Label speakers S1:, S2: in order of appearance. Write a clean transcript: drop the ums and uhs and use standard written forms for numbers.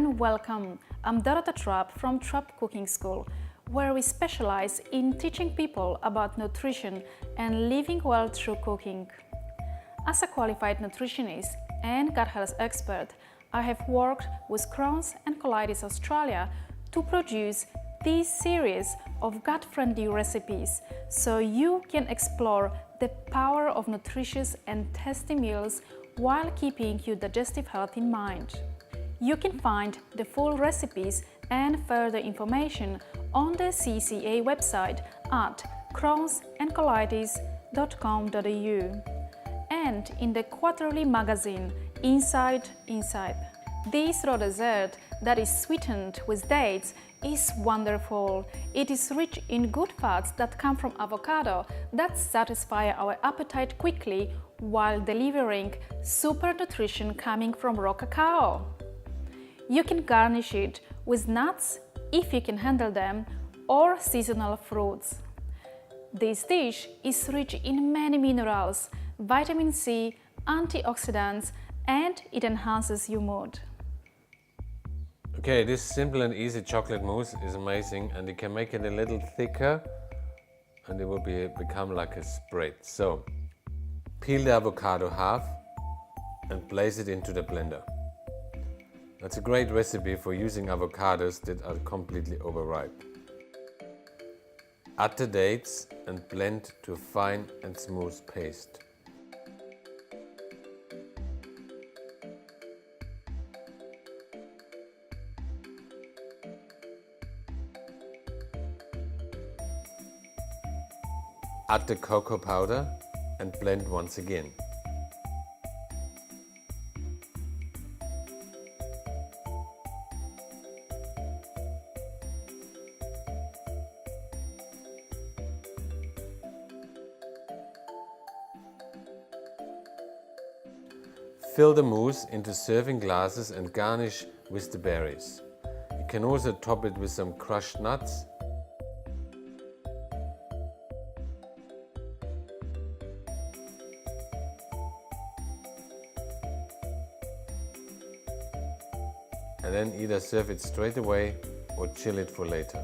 S1: and welcome. I'm Dorota Trupp from Trupp Cooking School, where we specialize in teaching people about nutrition and living well through cooking. As a qualified nutritionist and gut health expert, I have worked with Crohn's and Colitis Australia to produce this series of gut-friendly recipes so you can explore the power of nutritious and tasty meals while keeping your digestive health in mind. You can find the full recipes and further information on the CCA website at crohnsandcolitis.com.au and in the quarterly magazine Inside. This raw dessert that is sweetened with dates is wonderful. It is rich in good fats that come from avocado that satisfy our appetite quickly while delivering super nutrition coming from raw cacao. You can garnish it with nuts if you can handle them, or seasonal fruits. This dish is rich in many minerals, vitamin C, antioxidants, and it enhances your mood.
S2: Okay, this simple and easy chocolate mousse is amazing, and you can make it a little thicker and it will become like a spread. So, peel the avocado half and place it into the blender. That's a great recipe for using avocados that are completely overripe. Add the dates and blend to a fine and smooth paste. Add the cocoa powder and blend once again. Fill the mousse into serving glasses and garnish with the berries. You can also top it with some crushed nuts . And then either serve it straight away or chill it for later.